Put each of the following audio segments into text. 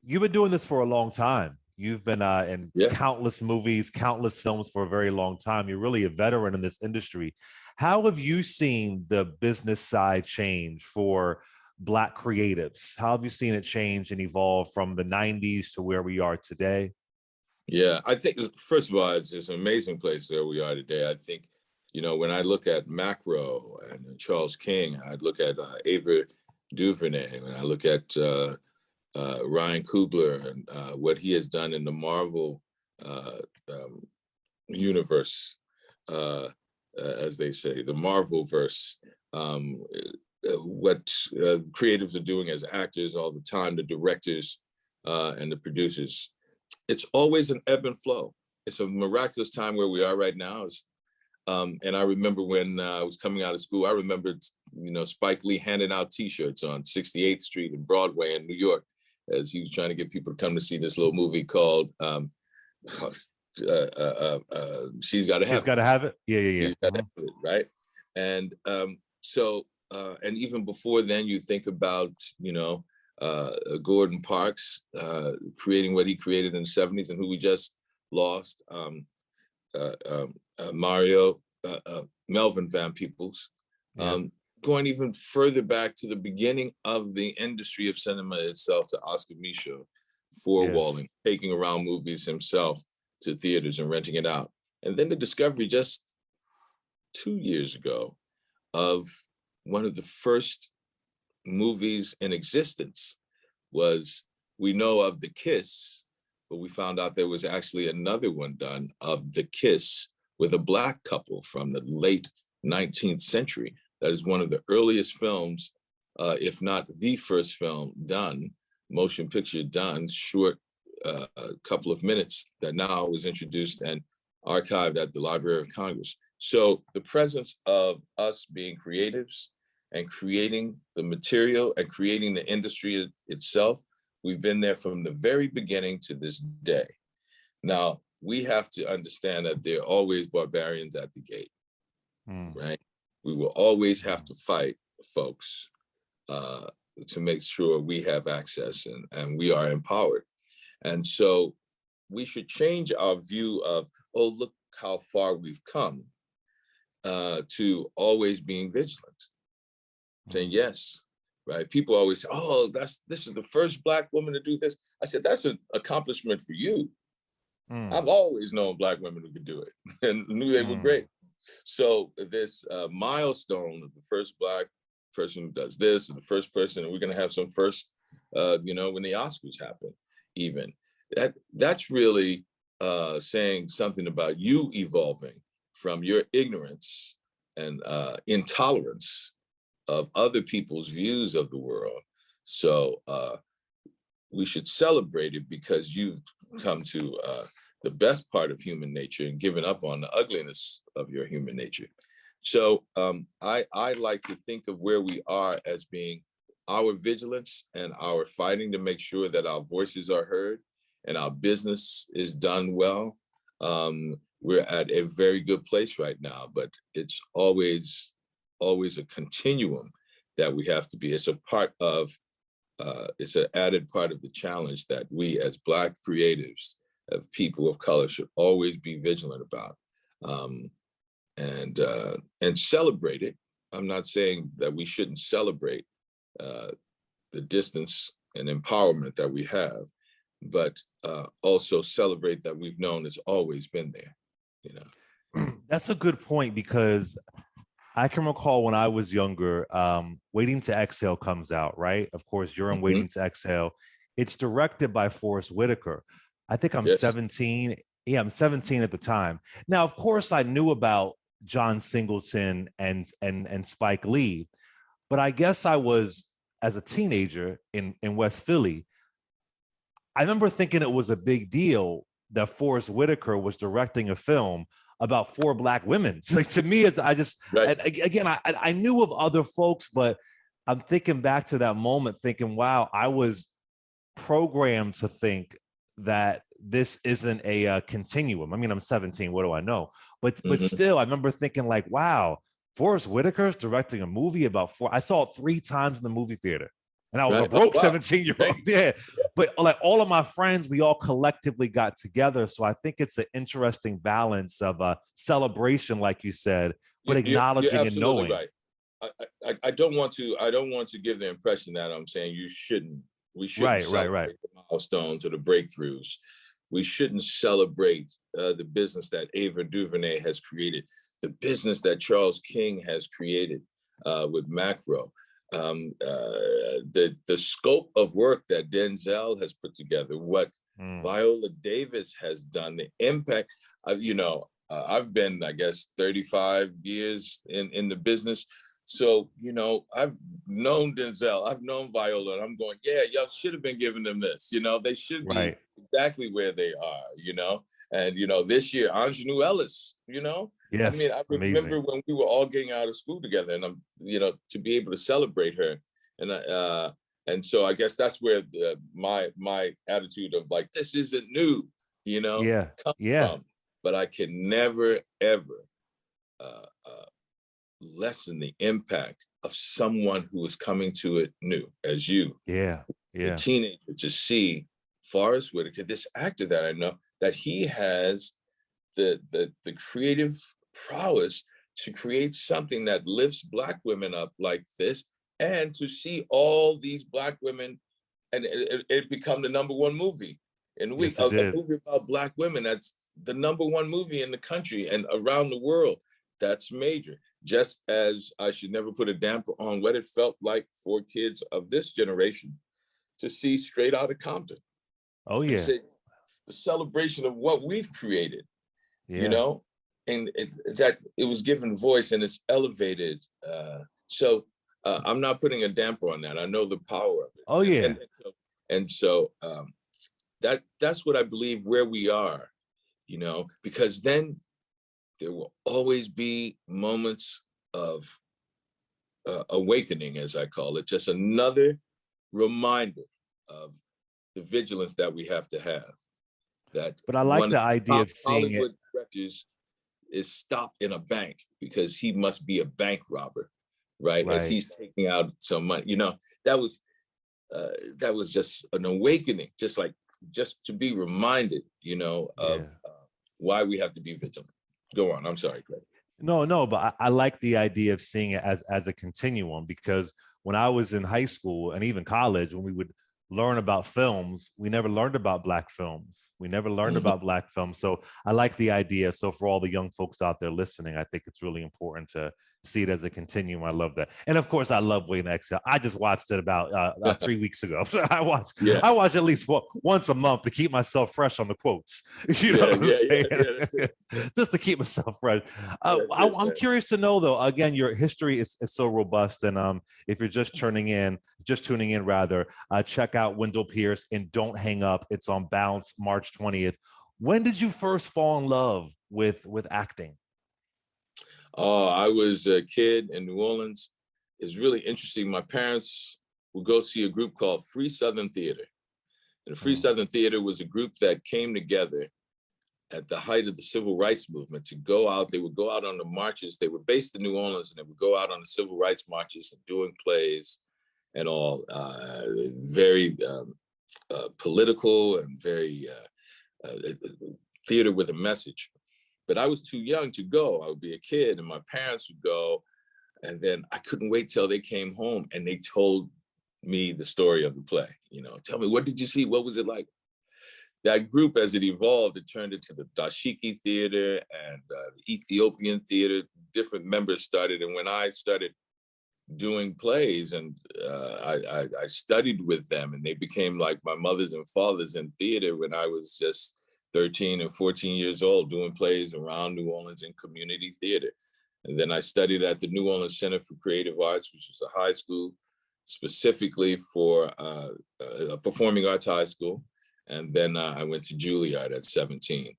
You've been doing this for a long time. You've been in Yeah. countless movies, countless films for a very long time. You're really a veteran in this industry. How have you seen the business side change for Black creatives? How have you seen it change and evolve from the 90s to where we are today? Yeah, I think first of all, it's an amazing place where we are today. I think, when I look at Macro and Charles King, I look at Ava DuVernay, when I look at Ryan Coogler and what he has done in the Marvel uh, um, universe, as they say, the Marvel verse. What creatives are doing as actors all the time, the directors and the producers. It's always an ebb and flow. It's a miraculous time where we are right now. And I remember when I was coming out of school, I remembered, Spike Lee handing out T-shirts on 68th Street and Broadway in New York as he was trying to get people to come to see this little movie called She's Gotta Have She's It. got to have it. Yeah, yeah, yeah. She's Gotta Have It, right? And and even before then, you think about, Gordon Parks creating what he created in the 70s and who we just lost, Mario, Melvin Van Peebles, going even further back to the beginning of the industry of cinema itself, to Oscar Micheaux, forwalling, taking around movies himself to theaters and renting it out. And then the discovery just 2 years ago of one of the first movies in existence was, we know of The Kiss, but we found out there was actually another one done of The Kiss with a Black couple from the late 19th century. That is one of the earliest films, if not the first film done, motion picture done, short, a couple of minutes, that now was introduced and archived at the Library of Congress. So the presence of us being creatives and creating the material and creating the industry itself, we've been there from the very beginning to this day. Now, we have to understand that there are always barbarians at the gate, right? We will always have to fight folks to make sure we have access and we are empowered. And so we should change our view of, oh, look how far we've come, to always being vigilant, saying yes, right? People always say, oh, this is the first Black woman to do this. I said, that's an accomplishment for you. I've always known Black women who could do it and knew they were great. So this milestone of the first Black person who does this, and the first person, and we're going to have some first, when the Oscars happen, even that's really saying something about you evolving from your ignorance and intolerance of other people's views of the world. So we should celebrate it, because you've come to the best part of human nature and given up on the ugliness of your human nature. So I like to think of where we are as being our vigilance and our fighting to make sure that our voices are heard and our business is done well. We're at a very good place right now, but it's always a continuum that we have to be. It's a part of, it's an added part of the challenge that we as Black creatives, of people of color, should always be vigilant about, and celebrate it. I'm not saying that we shouldn't celebrate the distance and empowerment that we have, but also celebrate that we've known it's always been there, That's a good point, because I can recall when I was younger, Waiting to Exhale comes out, right? Of course, you're in Waiting to Exhale. It's directed by Forrest Whitaker. I think I'm 17. Yeah, I'm 17 at the time. Now, of course, I knew about John Singleton and Spike Lee, but I guess I was, as a teenager in West Philly, I remember thinking it was a big deal that Forrest Whitaker was directing a film about 4 Black women. So, like, to me, it's, I knew of other folks, but I'm thinking back to that moment thinking, wow, I was programmed to think that this isn't a continuum. I mean, I'm 17, what do I know? But still, I remember thinking like, wow, Forrest Whitaker's directing a movie about 4. I saw it 3 times in the movie theater. and I was a Right. Oh, broke wow. 17-year-old. Great. Yeah. But like all of my friends, we all collectively got together. So I think it's an interesting balance of a celebration, like you said, but You're acknowledging and absolutely knowing. right. I don't want to give the impression that I'm saying we shouldn't Right, right, right. celebrate the milestones or the breakthroughs. We shouldn't celebrate the business that Ava DuVernay has created, the business that Charles King has created with Macro, the scope of work that Denzel has put together, what Viola Davis has done, the impact. I've been, I guess, 35 years in the business. So, I've known Denzel, I've known Viola, and I'm going, yeah, y'all should have been giving them this. They should be Right. exactly where they are. And, this year, Anjanou Ellis, I mean, Yes. I remember Amazing. when we were all getting out of school together, and to be able to celebrate her. And so I guess that's where my attitude of like, this isn't new, Yeah. comes Yeah. from. But I can never, ever lessen the impact of someone who is coming to it new, as you, Yeah. a Yeah. teenager, to see Forrest Whitaker, this actor that I know, that he has the creative prowess to create something that lifts Black women up like this, and to see all these Black women, and it become the #1 movie in the week, Yes, it a did. movie about Black women. That's the #1 movie in the country and around the world. That's major. Just as I should never put a damper on what it felt like for kids of this generation to see Straight Outta Compton Oh, and yeah. say the celebration of what we've created, Yeah. and that it was given voice and it's elevated. So I'm not putting a damper on that. I know the power of it. Oh, yeah. And so that's what I believe where we are, because then there will always be moments of awakening, as I call it, just another reminder of the vigilance that we have to have. That But I like one of the the idea top of seeing it. Hollywood directors is stopped in a bank because he must be a bank robber, right? As Right. he's taking out some money. That was just an awakening, just to be reminded, Yeah. of why we have to be vigilant. Go on. I'm sorry, Greg. No, but I like the idea of seeing it as a continuum, because when I was in high school and even college, when we would learn about films, we never learned about Black films. We never learned Mhm. about Black films. So I like the idea. So for all the young folks out there listening, I think it's really important to see it as a continuum. I love that. And of course, I love Waiting to Exhale. I just watched it about 3 weeks ago. Yeah, I watch at least once a month to keep myself fresh on the quotes. You know yeah, what I'm yeah, yeah, saying? yeah. That's it. Just to keep myself fresh. That's it, I'm man. curious to know, though. Again, your history is so robust, and if you're just tuning in rather, check out Wendell Pierce and Don't Hang Up. It's on Bounce March 20th. When did you first fall in love with acting? Oh, I was a kid in New Orleans. It's really interesting. My parents would go see a group called Free Southern Theater. And the Free Mm. Southern Theater was a group that came together at the height of the civil rights movement to go out. They would go out on the marches. They were based in New Orleans, and they would go out on the civil rights marches and doing plays and all. Very political and very theater with a message. But I was too young to go. I would be a kid, and my parents would go. And then I couldn't wait till they came home and they told me the story of the play. Tell me, what did you see? What was it like? That group, as it evolved, it turned into the Dashiki Theater and the Ethiopian Theater. Different members started. And when I started doing plays, and I studied with them, and they became like my mothers and fathers in theater when I was just 13 and 14 years old, doing plays around New Orleans in community theater. And then I studied at the New Orleans Center for Creative Arts, which was a high school specifically for a performing arts high school. And then I went to Juilliard at 17.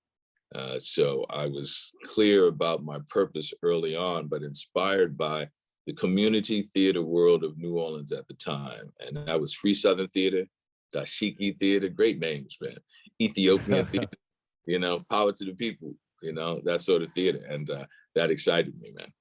So I was clear about my purpose early on, but inspired by the community theater world of New Orleans at the time. And that was Free Southern Theater, Dashiki Theater, great names, man. Ethiopian Theater, Power to the People, that sort of theater. And that excited me, man.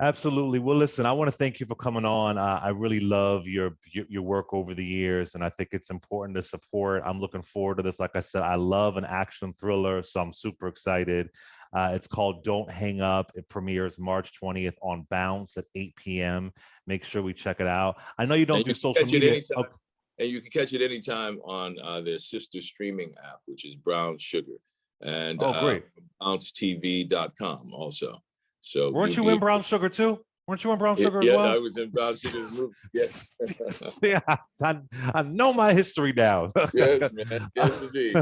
Absolutely. Well, listen, I want to thank you for coming on. I really love your work over the years, and I think it's important to support. I'm looking forward to this. Like I said, I love an action thriller, so I'm super excited. It's called Don't Hang Up. It premieres March 20th on Bounce at 8 p.m. Make sure we check it out. I know you don't And do you can social catch it media. anytime. And you can catch it anytime on their sister streaming app, which is Brown Sugar, and Oh, great. bouncetv.com also. So Weren't you'll you be in able Brown Sugar too? Weren't you in Brown to, Sugar as yeah, I well? was in Brown Sugar's movie. Yes. Yeah, I know my history now. Yes, man. Yes, indeed.